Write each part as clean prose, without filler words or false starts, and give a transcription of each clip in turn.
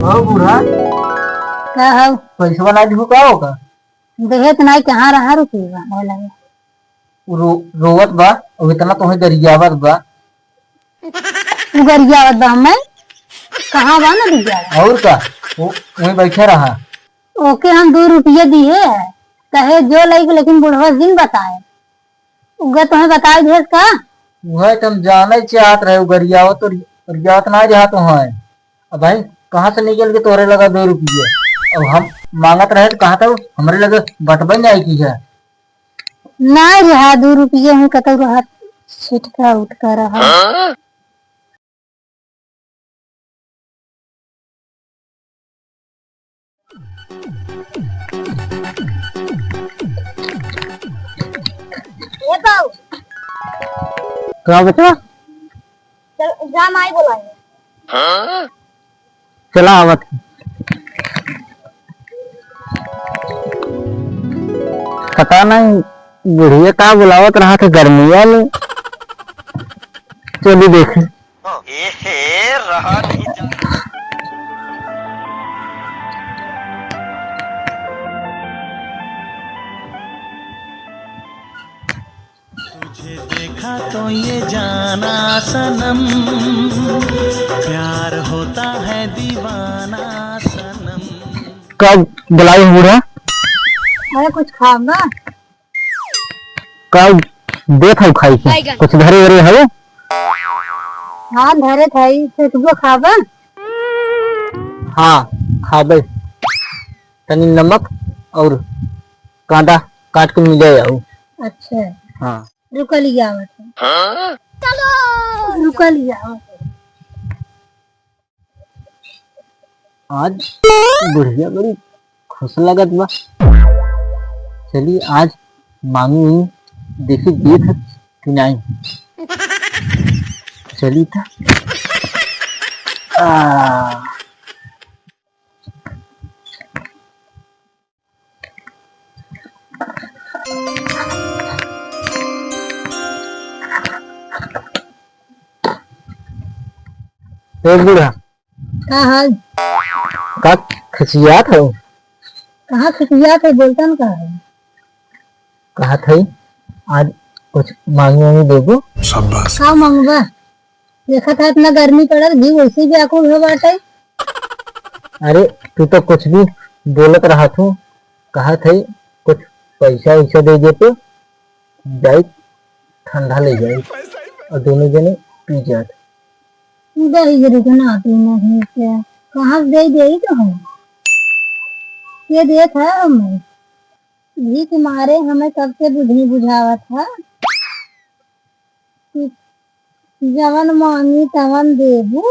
हाँ बूढ़ा, का हव पैसा बना दी का होगा। देहत नहीं कहाँ रहा रुकेगा नहीं लगे। रोवत बा और इतना तुम्हें गरियावत बा। गरियावत बा हमें कहाँ बा ना गरियावत। और का वो वहीं बैठा रहा। ओके हम 2 रुपये दिए कहे जो लगे लेकिन बुढ़वा दिन बताए उगा तुम्हें बताए भेज का। वह तुम जाने चाहत रहे गरियावत और गरियावत ना जहा तो है। अब भाई कहाँ से निकल के तोरे लगा 2 रुपये। अब हम मांगत रहे तो कहा था हमारे लगे बटबे नहीं की है। नहीं रहा 2 रुपये में कतौ रहा छिटका उठका रहा। ये बाऊ क्या बता एग्जाम आई बोला चला आवत पता नहीं बुढ़िया का बुलावत रहा था गर्मिया में। चलिए देखे रहा नहीं जा। तुझे देखा तो ये जाना सनम प्यार होता है दीवाना सनम। कब बुलाई बूढ़ा अरे कुछ खाऊंगा कब देख खाई के कुछ धरे वरे है। हाँ धरे थाई से तुमको खाबा। हाँ खाबे तनी नमक और कांदा काट के मिले आओ। अच्छा हाँ रुक लिया चलो रुक लिया। आज बुढ़िया बड़ी खुश लगत बा। चलिए आज मांगू देखी देख कि नहीं। चली था बूढ़ा हाँ का खिसियात हो। कहाँ खिसिया थे बोलता न कहा है। कहा था आज कुछ मांगी वांगी देगो। का मांगबा देखा था इतना गर्मी पड़ा घी वैसे भी आकुल हो बाटे। अरे तू तो कुछ भी बोलत रहा तू कहा था कुछ पैसा वैसा दे देते जाए ठंडा ले जाए और दोनों जने पी जाते। दही गिरी तो ना पी नहीं क्या कहाँ से दे तो हम ये देख है हमें घी के मारे हमें कब से बुझनी बुझावा था। जवन मांगी तवन देबू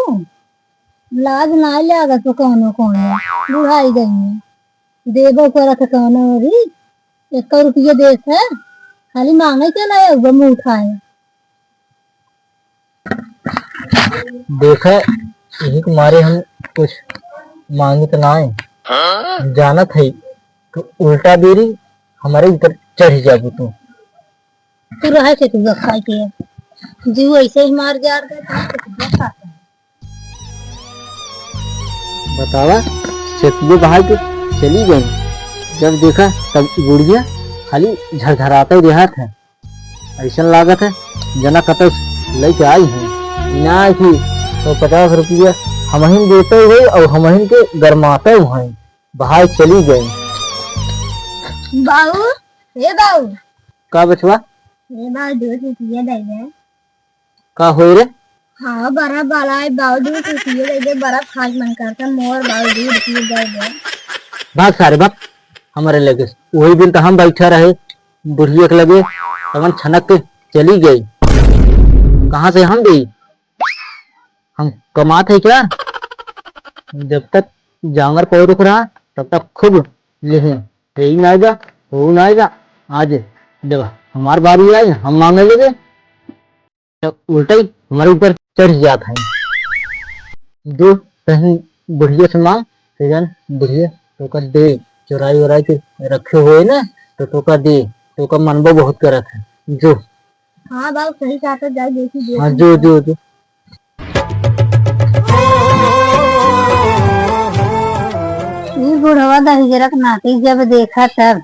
लाज ना लागत तो कौनो कौनो बुढ़ाई गई देबो करत कौनो भी 1 रुपये देश है खाली मांगे चला है मुँह उठाए। देखा यही के मारे हम कुछ मांगी तो ना है जाना था तो उल्टा देरी हमारे ऊपर चढ़ जाबू तू रहे थे तू खाई के जीव ऐसे ही मार जा बतावा सेतुए बहा के चली गई। जब देखा तब गुड़िया खाली झरझराते रहा था। ऐसा लागत है जना कत लेके आई है ना थी तो 50 रुपया हमहिन देते हुए और हमहिन के गरमाते हुए बहाय चली गई। बाऊ ये बाऊ का बचवा ये बाऊ 2 रुपये दे दे। का होए रे। हाँ बड़ा बाला है बाऊ 2 रुपये दे दे बड़ा खास मन करता मोर बाऊ 2 रुपये दे दे। भाग सारे भाग हमारे लगे वही दिन तो हम बैठा रहे बुढ़िया के लगे तमन छनक के चली गई। कहाँ से हम गई हम कमाते क्या। जब तक जांगर को रुक रहा तब तक खूब लिखे यही ना आएगा वो ना आएगा। आज जब हमारी बारी आई हम मांगने लगे तो उल्टा ही हमारे ऊपर चढ़ जाता है। जो कहीं बुढ़िया से मांग फिर बुढ़िया तो कर दे चुराई वराई के रखे हुए ना तो का दे तो का मनबो बहुत करत है जो। हाँ बाऊ सही चाहता जाए देखी हाँ जो जो जो बुढ़वा दहिजरक नाती जब देखा तब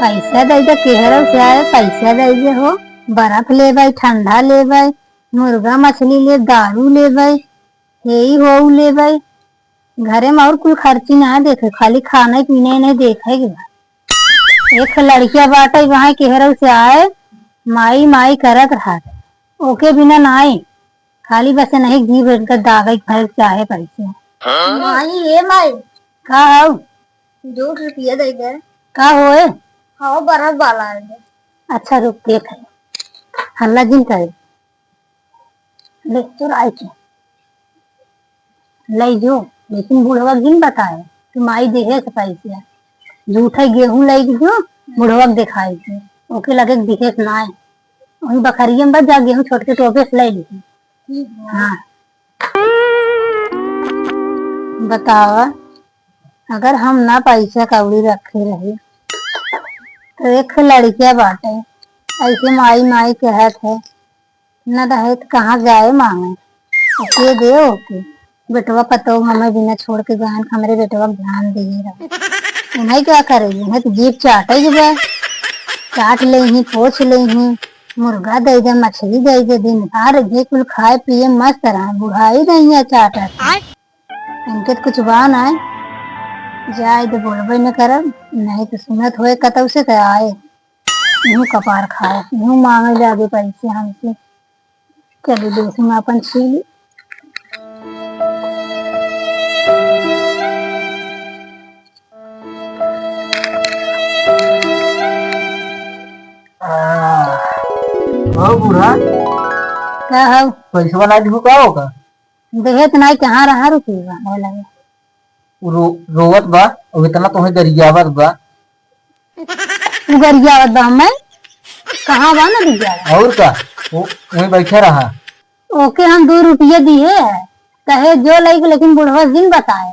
पैसा दे दे केहर से आए, पैसा दे दे हो, बर्फ ले भाई, ठंडा ले भाई, मुर्गा मछली ले, दारू ले भाई, यही हो ले भाई। घरे में और कुछ खर्ची ना देखे, खाली खाने पीने नहीं देखे। एक लड़किया बाटे वहां केहर से आए, माई माई करत रहा, ओके बिना नाई, खाली बस नहीं घी बैठ कर दागे घर चाहे पैसे। माई ये माई का हो, 2 रुपया दे दे का होए, हाँ बर्फ वाला है। अच्छा रुक देख, हल्ला जिन करे ले चुराई के ले जो, लेकिन बुढ़वा गिन बताए कि माई देहे से पैसे झूठा गेहूं लाई जो बुढ़वा दिखाई थे, ओके लगे दिखे ना है, वही बखरिया में बस जा गेहूं छोट के टोपे से लाई ली। हाँ बतावा, अगर हम ना पैसा कौड़ी रखे रहे तो एक लड़किया बाटे ऐसे माई माई कहत है, न रहे तो कहाँ जाए मांगे, ओके दे ओके बेटवा पतो हमें बिना छोड़ के जान, हमारे बेटवा ध्यान दिए रहे। उन्हें क्या करेगी, उन्हें तो जीप चाटे बे, चाट ले ही, पोछ ले ही, मुर्गा दे दे, मछली दे दे, दिन भर जे कुल खाए पिए मस्त रहा, बुढ़ाई नहीं है चाटा। इनके तो कुछ बान आए जाए तो बोलबे न करब, नहीं तो सुनत होए कतौ से तो आए यूं कपार खाए, यूं मांगे जागे पैसे हमसे। चलो दोस्त में अपन छीली। बूढ़ा क्या हो, पैसा बना दी का होगा, देहे तो नहीं कहाँ रहा रुकेगा लगे रोवत बा और इतना तुम्हें गरियावत बा, गरियावत बा मैं कहाँ बा ना दिया और का वो वहीं बैठे रहा। ओके हम 2 रुपये दिए कहे जो लगे, लेकिन बुढ़वा दिन बताए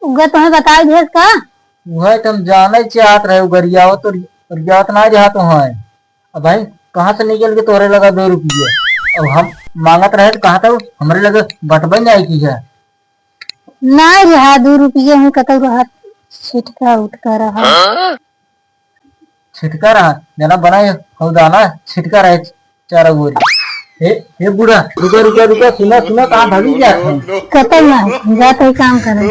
उगा तुम्हें बताए भेज का, वह तुम जाने चाहत रहे गरियावत और गरियावत ना रहा तो है। अब भाई कहाँ से निकल के तोरे लगा 2 रुपये, अब हम मांगत रहे तो कहा था हमारे लगे बटबन जाए की है नहीं रहा 2 रुपये हूँ कतौ रहा, छिटका उठका रहा, छिटका रहा जना बनाए हो दाना छिटका रहे 4 गोरी। हे बूढ़ा रुका रुका रुका, सुना सुना कहाँ भागी जाते कतौ ना जाते काम करे।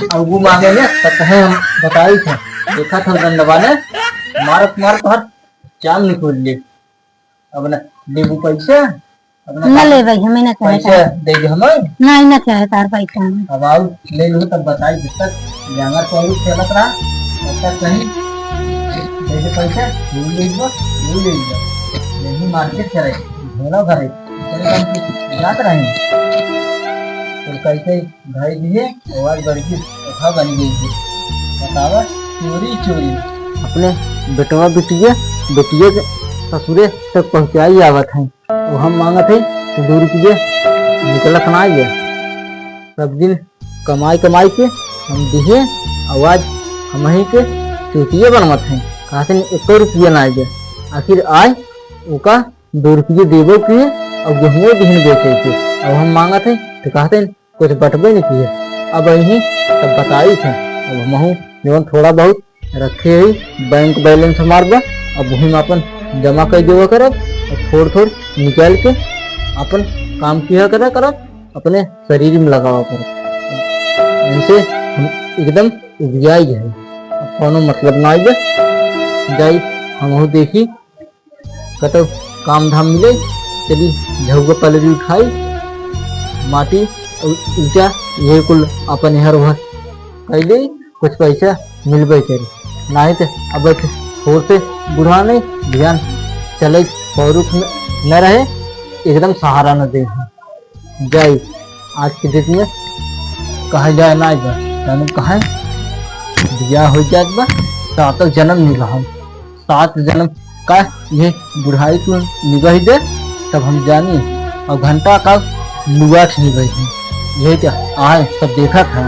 अब वो मांगे ने तो कहे हम बताई थे, देखा था गंडवा ने मारत मारत हर चाम निकल ले। अब ना देबू पैसा न ले भाई, हमें ना चाहे पैसा दे दे हमें, नहीं ना चाहे तार पैसा। अब आओ ले लो तब बताई, जब तक जांगर तो और खेलत रहा तब तक नहीं दे दे पैसा, वो ले लो नहीं मार्केट चले घोड़ा घरे जात रहे तो कैसे भाई दिए आवाज बढ़ की कथा बन गई थी। बतावा चोरी चोरी अपने बेटवा बिटिया बेटिया के ससुरे तक पहुंचाई आवत है, वो हम मांगत है तो 2 रुपये निकलत ना गया। सब दिन कमाई कमाई के हम दिए, आवाज हम ही के चोटिया बनवत है, कहा से 1 रुपया ना गया। आखिर आए ओका 2 रुपये देवो किए और गेहूँ बिहन बेचे थे, अब हम मांगत है तो कहते कुछ बटबे नहीं किए। अब यही तब बताई था, अब हम जब थोड़ा बहुत रखे ही बैंक बैलेंस हमार बा, अब वही अपन जमा कर देवा करब और थोड़ थोड़ निकाल के अपन काम किया करा करब, अपने शरीर में लगावा करब। इनसे हम एकदम उपजाई है, अब कोनो मतलब ना आइए जाई हम देखी कतो काम धाम मिले, चली झुग्गा पलरी उठाई माटी और ईटा ये कुल अपन हर वह कैले कुछ पैसा मिलबे करी, नहीं तो अब छोर से बुढ़ा नहीं ध्यान चले पौरुख में न रहे, एकदम सहारा न दे जाए। आज के डेट में कहा जाए ना जाए कहा बिया हो जाए बा 7 जन्म निगाह 7 जन्म का ये बुढ़ाई को निगाह दे तब हम जानी, और घंटा का लुआ निगाह यही क्या आए सब देखा था।